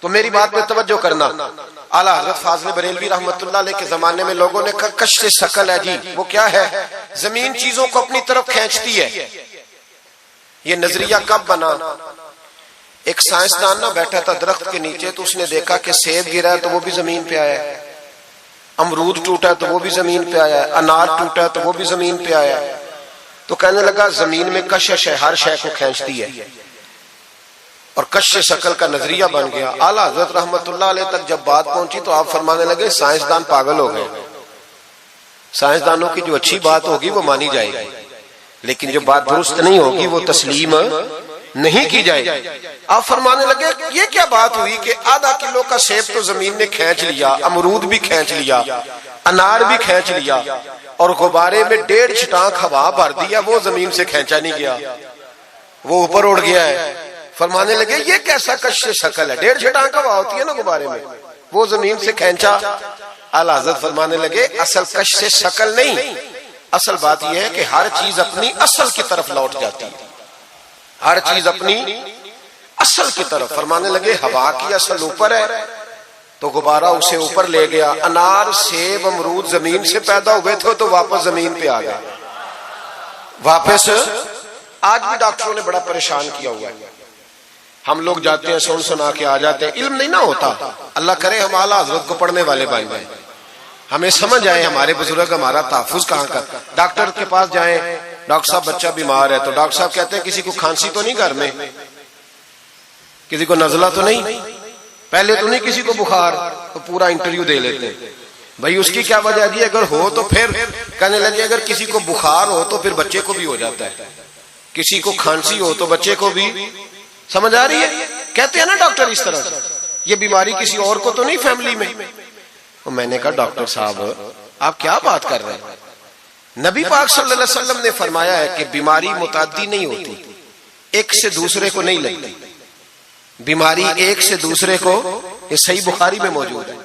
تو میری بات پہ توجہ کرنا، اعلیٰ حضرت فاضل بریلوی رحمت اللہ علیہ کے زمانے میں لوگوں نے کہا کشف ثقل ہے جی، وہ کیا ہے؟ زمین چیزوں کو اپنی طرف کھینچتی ہے۔ یہ نظریہ کب بنا؟ ایک سائنسدان نہ بیٹھا تھا درخت کے نیچے، تو اس نے دیکھا کہ سیب گرا ہے تو وہ بھی زمین پہ آیا ہے، امرود ٹوٹا ہے تو وہ بھی زمین پہ آیا ہے، انار ٹوٹا ہے تو وہ بھی زمین پہ آیا ہے۔ تو کہنے لگا زمین میں کشش ہے، ہر شے کو کھینچتی ہے، اور کشف ثقل کا نظریہ بن گیا۔ اعلیٰ حضرت رحمت اللہ علیہ تک جب بات پہنچی تو آپ فرمانے لگے سائنسدان پاگل ہو گئے، سائنسدانوں کی جو اچھی بات ہوگی وہ مانی جائے گی، لیکن جو بات درست نہیں ہوگی وہ تسلیم نہیں کی جائے گی۔ آپ فرمانے لگے یہ کیا بات ہوئی کہ آدھا کلو کا سیب تو زمین نے کھینچ لیا، امرود بھی کھینچ لیا، انار بھی کھینچ لیا، اور غبارے میں 1.5 چھٹانک ہوا بھر دیا، وہ زمین سے کھینچا نہیں گیا، وہ اوپر اڑ گیا ہے۔ فرمانے لگے یہ کیسا کشف ثقل ہے؟ 1.5 چھٹانک ہوا ہوتی ہے نا غبارے میں، وہ زمین سے کھینچا۔ اعلیٰ حضرت فرمانے لگے اصل کشف ثقل نہیں، اصل بات یہ ہے کہ ہر چیز اپنی اصل کی طرف لوٹ جاتی ہے، ہر چیز اپنی اصل کی طرف۔ فرمانے لگے ہوا کی اصل اوپر ہے تو غبارہ اسے اوپر لے گیا، انار سیب امرود زمین سے پیدا ہوئے تھے تو واپس زمین پہ آ گئے، واپس۔ آج بھی ڈاکٹروں نے بڑا پریشان کیا ہوا ہے، ہم لوگ جاتے ہیں سن سنا کے آ جاتے ہیں، علم نہیں نہ ہوتا۔ اللہ کرے ہم اعلیٰ حضرت کو پڑھنے والے بن جائیں، ہمیں سمجھ آئے ہمارے بزرگ ہمارا تحفظ کہاں کا۔ ڈاکٹر کے پاس جائیں، ڈاکٹر صاحب بچہ بیمار ہے تو ڈاکٹر صاحب کہتے ہیں کسی کو کھانسی تو نہیں گھر میں، کسی کو نزلہ تو نہیں، پہلے تو نہیں کسی کو بخار، تو پورا انٹرویو دے لیتے ہیں بھائی اس کی کیا وجہ دی، اگر ہو تو پھر کہنے لگے اگر کسی کو بخار ہو تو پھر بچے کو بھی ہو جاتا ہے، کسی کو کھانسی ہو تو بچے کو بھی۔ سمجھ آ رہی ہے؟ کہتے ہیں نا ڈاکٹر اس طرح سے، یہ بیماری کسی اور کو تو نہیں فیملی میں۔ میں نے کہا ڈاکٹر صاحب آپ کیا بات کر رہے ہیں؟ نبی پاک صلی اللہ علیہ وسلم نے فرمایا ہے کہ بیماری متعدی نہیں ہوتی، ایک سے دوسرے کو نہیں لگتی، بیماری ایک سے دوسرے کو، یہ صحیح بخاری میں موجود ہے۔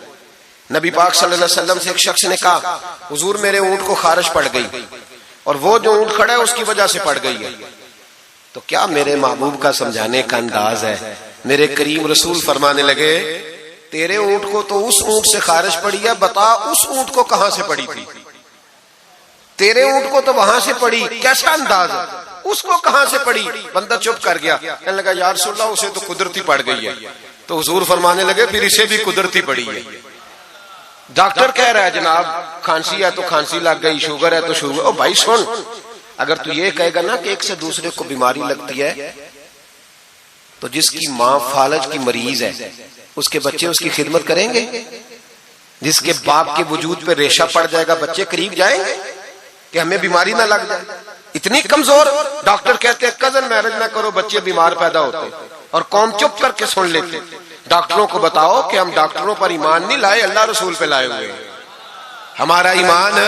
نبی پاک صلی اللہ علیہ وسلم سے ایک شخص نے کہا حضور میرے اونٹ کو خارش پڑ گئی، اور وہ جو اونٹ کھڑا ہے اس کی وجہ سے پڑ گئی ہے۔ تو کیا میرے محبوب کا سمجھانے کا انداز ہے؟ میرے کریم رسول فرمانے لگے تیرے اونٹ کو تو اس اونٹ سے خارش پڑی ہے، بتا اس اونٹ کو کہاں سے پڑی تھی؟ تیرے اونٹ کو تو وہاں سے پڑی، کیسا انداز ہے، اس کو کہاں سے پڑی؟ بندہ چپ کر گیا، کہنے لگا یا رسول اللہ اسے تو قدرتی پڑ گئی ہے۔ تو حضور فرمانے لگے پھر اسے بھی قدرتی پڑی ہے۔ ڈاکٹر کہہ رہا ہے جناب کھانسی ہے تو کھانسی لگ گئی، شوگر ہے تو شوگر۔ او بھائی سن، اگر تو یہ کہے گا نا کہ ایک سے دوسرے کو بیماری لگتی ہے، تو جس کی ماں فالج کی مریض ہے اس کے بچے اس کی خدمت کریں گے؟ جس کے باپ کے وجود پہ ریشہ پڑ جائے گا بچے قریب جائیں گے کہ ہمیں بیماری نہ لگ جائے؟ اتنی کمزور۔ ڈاکٹر کہتے ہیں کزن میرج نہ کرو بچے بیمار پیدا ہوتے، اور قوم چپ کر کے سن لیتے۔ ڈاکٹروں کو بتاؤ کہ ہم ڈاکٹروں پر ایمان نہیں لائے، اللہ رسول پہ لائے ہوئے، ہمارا ایمان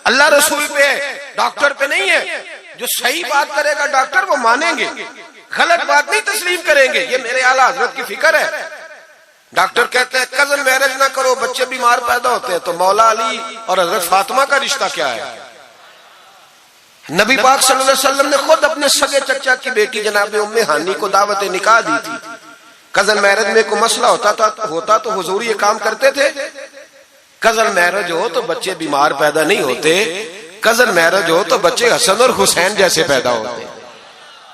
اللہ رسول پہ ہے، ڈاکٹر پہ نہیں ہے۔ جو صحیح بات کرے گا ڈاکٹر وہ مانیں گے، غلط بات نہیں تسلیم کریں گے، یہ میرے اعلیٰ حضرت کی فکر ہے۔ ڈاکٹر کہتے ہیں کزن میرج نہ کرو بچے بیمار پیدا ہوتے ہیں، تو مولا علی اور حضرت فاطمہ کا رشتہ کیا ہے؟ نبی پاک صلی اللہ علیہ وسلم نے خود اپنے سگے چچا کی بیٹی جناب ام ہانی کو دعوت نکاح دی تھی۔ کزن میرج میں کوئی مسئلہ ہوتا تو حضور یہ کام کرتے تھے؟ کزن میرج ہو تو بچے بیمار پیدا نہیں ہوتے، کزن میرج ہو تو بچے حسن اور حسین جیسے پیدا ہوتے۔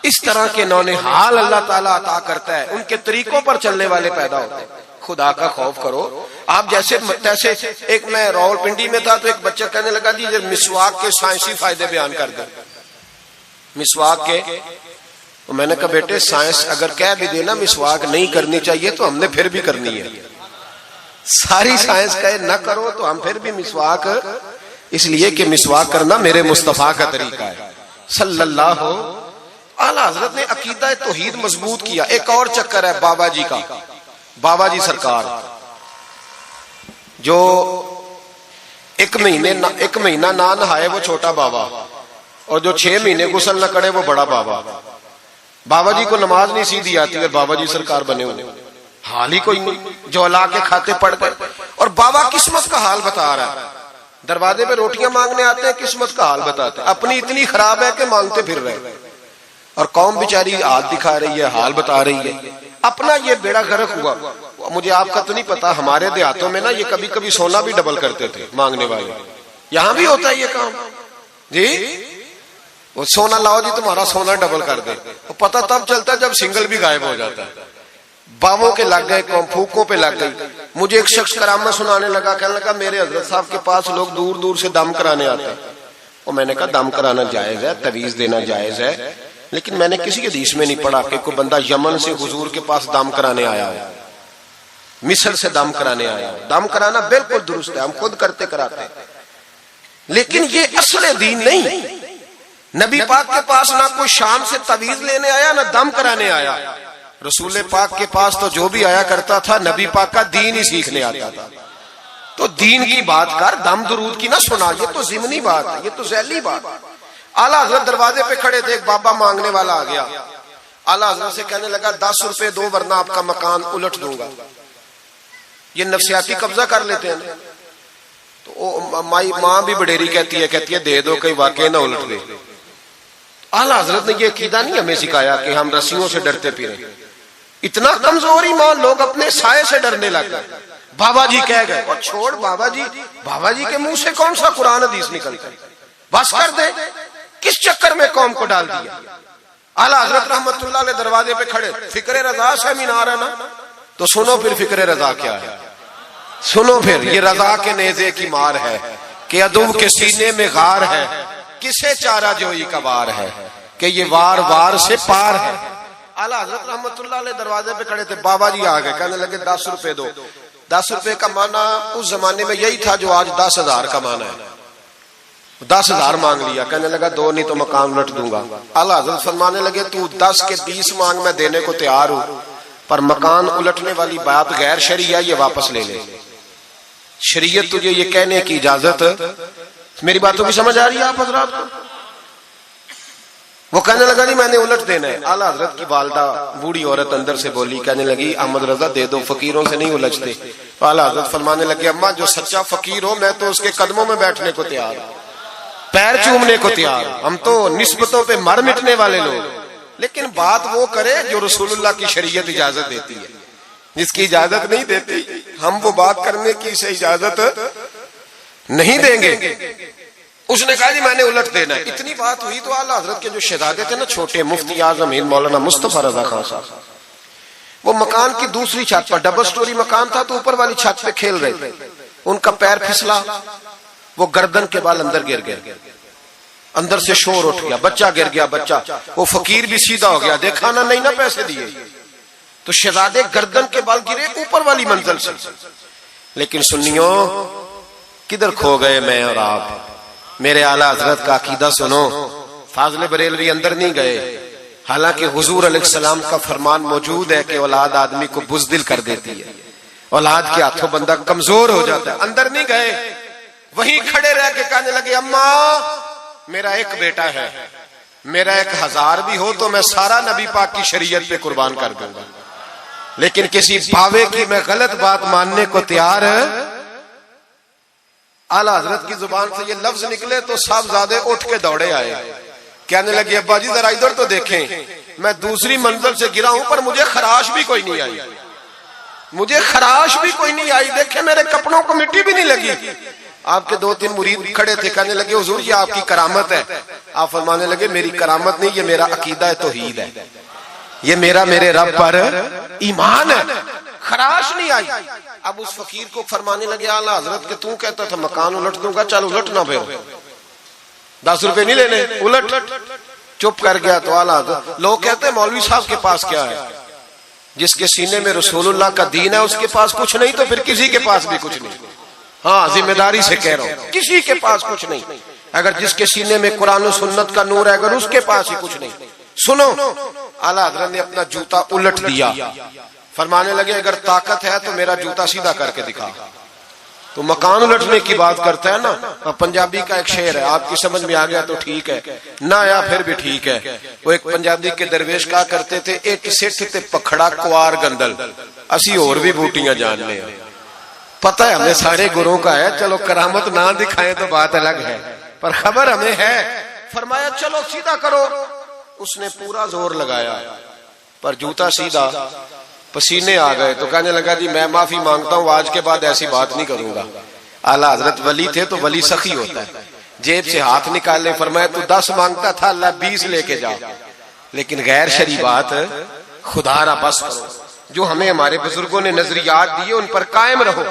اس طرح کے نونہال اللہ تعالیٰ عطا کرتا ہے، ان کے طریقوں پر چلنے والے پیدا ہوتے ہیں۔ خدا کا خوف کرو۔ آپ جیسے ایک میں راول پنڈی میں تھا تو ایک بچہ کہنے لگا جی مسواک کے سائنسی فائدے بیان کر دیں، مسواک کے۔ تو میں نے کہا بیٹے سائنس اگر کہہ بھی دینا مسواک نہیں کرنی چاہیے تو ہم نے پھر بھی کرنی ہے، ساری سائنس کہے نہ کرو تو ہم پھر بھی مسواک، اس لیے کہ مسواک کرنا میرے مصطفیٰ کا طریقہ ہے صلی اللہ۔ اعلیٰ حضرت نے عقیدہ توحید مضبوط کیا۔ ایک اور چکر ہے بابا جی کا، بابا جی سرکار جو ایک مہینہ نہ نہائے وہ چھوٹا بابا، اور جو 6 مہینے غسل نہ کرے وہ بڑا بابا۔ بابا جی کو نماز نہیں سیدھی آتی اور بابا جی سرکار بنے ہوئے، حال ہی کوئی نہیں، جو لا کے کھاتے پڑ گئے۔ اور بابا قسمت کا حال بتا رہا ہے، دروازے پہ روٹیاں مانگنے آتے ہیں، قسمت کا حال بتاتے ہیں، اپنی اتنی خراب ہے کہ مانگتے پھر رہے، اور قوم بیچاری ہاتھ دکھا رہی ہے، حال بتا رہی ہے، اپنا یہ بیڑا غرق ہوا۔ مجھے آپ کا تو نہیں پتا، ہمارے دیہاتوں میں نا یہ کبھی کبھی سونا بھی ڈبل کرتے تھے مانگنے والے. یہاں بھی ہوتا ہے یہ کام جی. وہ سونا لاؤ جی تمہارا سونا ڈبل کر دے. وہ پتہ تب چلتا ہے جب سنگل بھی غائب ہو جاتا ہے. باووں کے لگ گئے، پھوکوں پہ لگ گئی. مجھے ایک شخص کرامت سنانے لگا، کہنے لگا میرے حضرت صاحب کے پاس لوگ دور دور سے دم کرانے آتے ہیں. اور میں نے کہا دم کرانا جائز ہے، تعویذ دینا جائز ہے، لیکن میں نے کسی کے حدیث میں نہیں پڑھا کہ کوئی بندہ یمن سے حضور کے پاس دم کرانے آیا ہے، مصر سے دم کرانے آیا ہے. دم کرانا بالکل درست ہے، ہم خود کرتے کراتے ہیں، لیکن یہ اصل دین نہیں. نبی پاک کے پاس نہ کوئی شام سے تعویذ لینے آیا نہ دم کرانے آیا. رسول پاک کے پاس تو جو بھی آیا کرتا تھا نبی پاک کا دین ہی سیکھنے آتا تھا. تو دین کی بات کر، دم درود کی نہ سنا. یہ تو ضمنی بات ہے، یہ تو ذیلی بات. اعلیٰ حضرت دروازے پہ کھڑے تھے، ایک بابا مانگنے والا آ گیا. اعلیٰ حضرت سے کہنے لگا 10 روپے دو ورنہ آپ کا مکان الٹ دوں گا. یہ نفسیاتی قبضہ کر لیتے ہیں. تو ماں بھی بڑیری کہتی ہے دے دو کہیں واقعی نہ الٹ دے. اعلیٰ حضرت نے یہ عقیدہ نہیں ہمیں سکھایا کہ ہم رسیوں سے ڈرتے پھریں. اتنا کمزور ایمان، لوگ اپنے سائے سے ڈرنے لگ گئے. بابا جی کہہ گئے، اور چھوڑ بابا جی کے منہ سے کون سا قرآن حدیث نکلتا ہے، بس کر دے. کس چکر میں قوم کو ڈال دیا. اعلیٰ حضرت رحمت اللہ علیہ دروازے پہ کھڑے. فکر رضا سے مینار ہے نا، تو سنو پھر فکر رضا کیا ہے. سنو پھر یہ رضا کے نیزے کی مار ہے کہ عدو کے سینے میں غار ہے، کسے چارہ جوئی کا وار ہے کہ یہ وار وار سے پار ہے. اعلیٰ حضرت رحمت اللہ علیہ دروازے پہ کھڑے تھے. بابا جی آ گئے، کہنے لگے 10 روپے دو. 10 روپے کا معنی اس زمانے میں یہی تھا جو آج 10,000 کا معنی ہے. 10,000 مانگ لیا. کہنے لگا دو نہیں تو مکان الٹ دوں گا. اعلیٰ حضرت فرمانے لگے تو 10 کے 20 مانگ، میں دینے کو تیار ہوں، پر مکان الٹنے والی بات غیر شرعی ہے، یہ واپس لے لے. شریعت تجھے یہ کہنے کی اجازت. میری باتوں کی سمجھ آ رہی ہے آپ حضرات کو؟ وہ کہنے لگا نہیں میں نے الٹ دینا ہے. اعلیٰ حضرت کی والدہ بوڑھی عورت اندر سے بولی، کہنے لگی احمد رضا دے دو، فقیروں سے نہیں الجھتے. تو اعلیٰ حضرت فرمانے لگے اماں جو سچا فقیر ہو میں تو اس کے قدموں میں بیٹھنے کو تیار ہوں، پیر چومنے کو تیار. ہم تو نسبتوں پہ مر مٹنے والے لوگ، لیکن بات وہ کرے جو رسول اللہ کی شریعت اجازت دیتی ہے. جس کی اجازت نہیں دیتی ہم وہ بات کرنے کی اسے اجازت نہیں دیں گے. اس نے کہا جی میں نے الٹ دینا ہے. اتنی بات ہوئی تو اعلیٰ حضرت کے جو شہزادے تھے نا چھوٹے، مفتی اعظم ہند مولانا مصطفیٰ رضا خان صاحب، وہ مکان کی دوسری چھت پر، ڈبل سٹوری مکان تھا تو اوپر والی چھت پہ کھیل رہے تھے. ان کا پیر پھسلا، وہ گردن کے بال اندر گر گئے. اندر سے شور اٹھ گیا، بچہ گر گیا. بچہ وہ فقیر بھی سیدھا ہو گیا، دیکھا نہ نہیں نہ پیسے دیے. تو شہزادے گردن کے بال گرے اوپر والی منزل سے. لیکن سنیوں کدھر کھو گئے میں اور آپ. میرے اعلیٰ حضرت کا عقیدہ سنو. فاضل بریلوی اندر نہیں گئے، حالانکہ حضور علیہ السلام کا فرمان موجود ہے کہ اولاد آدمی کو بزدل کر دیتی ہے، اولاد کے ہاتھوں بندہ کمزور ہو جاتا ہے. اندر نہیں گئے، وہیں کھڑے رہ کے کہنے لگے اماں میرا ایک بیٹا ہے، میرا 1000 بھی ہو تو میں سارا نبی پاک کی شریعت پہ قربان کر دوں گا، لیکن کسی باوے کی میں غلط بات ماننے کو تیار ہے. اعلیٰ حضرت کی زبان سے یہ لفظ نکلے تو صاحبزادے اٹھ کے دوڑے آئے. کہنے لگے ابا جی ذرا ادھر تو دیکھیں، میں دوسری منزل سے گرا ہوں پر مجھے خراش بھی کوئی نہیں آئی، مجھے خراش بھی کوئی نہیں آئی. دیکھیں میرے کپڑوں کو مٹی بھی نہیں لگی. آپ کے 2-3 مرید کھڑے تھے، کہنے لگے حضور یہ آپ کی کرامت ہے. آپ فرمانے لگے میری کرامت نہیں، یہ میرا عقیدہ توحید ہے، یہ میرے رب پر ایمان ہے. خراش نہیں آئی. اب اس فقیر کو فرمانے لگے اعلیٰ حضرت کہ تو کہتا تھا مکان الٹ دوں گا، چل الٹنا پھر 10 روپے نہیں لینے، الٹ. چپ کر گیا. تو اعلیٰ حضرت لوگ کہتے ہیں مولوی صاحب کے پاس کیا ہے؟ جس کے سینے میں رسول اللہ کا دین ہے اس کے پاس کچھ نہیں تو پھر کسی کے پاس بھی کچھ نہیں. ہاں ذمہ داری سے کہہ رہا ہوں، کسی کے پاس کچھ نہیں. اگر جس کے سینے میں قرآن و سنت کا نور ہے اگر اس کے پاس ہی کچھ نہیں. سنو اعلیٰ حضرت نے اپنا جوتا الٹ دیا. فرمانے لگے اگر طاقت ہے تو میرا جوتا سیدھا کر کے دکھا. تو مکان الٹنے کی بات کرتا ہے نا، پنجابی کا ایک شعر ہے، آپ کی سمجھ میں آ گیا تو ٹھیک ہے، نہ آیا پھر بھی ٹھیک ہے. وہ ایک پنجابی کے درویش کہا کرتے تھے ایک سٹھ تے پکھڑا کوار گندل، اسی اور بھی بوٹیاں جاننے ہیں. پتہ ہے ہمیں سارے گروہوں کا ہے، چلو کرامت نہ دکھائیں تو بات الگ ہے، پر خبر ہمیں ہے. فرمایا چلو سیدھا کرو. اس نے پورا زور لگایا پر جوتا سیدھا پسینے آ گئے تو کہنے لگا جی میں معافی مانگتا ہوں، آج کے بعد ایسی بات نہیں کروں گا۔ اعلیٰ حضرت ولی تھے تو ولی سخی ہوتا ہے، جیب سے ہاتھ نکالے فرمایا تو 10 مانگتا تھا، اللہ 20 لے کے جا، لیکن غیر شرعی بات خدا را بس کرو۔ جو ہمیں ہمارے بزرگوں نے نظریات دیے ان پر قائم رہو۔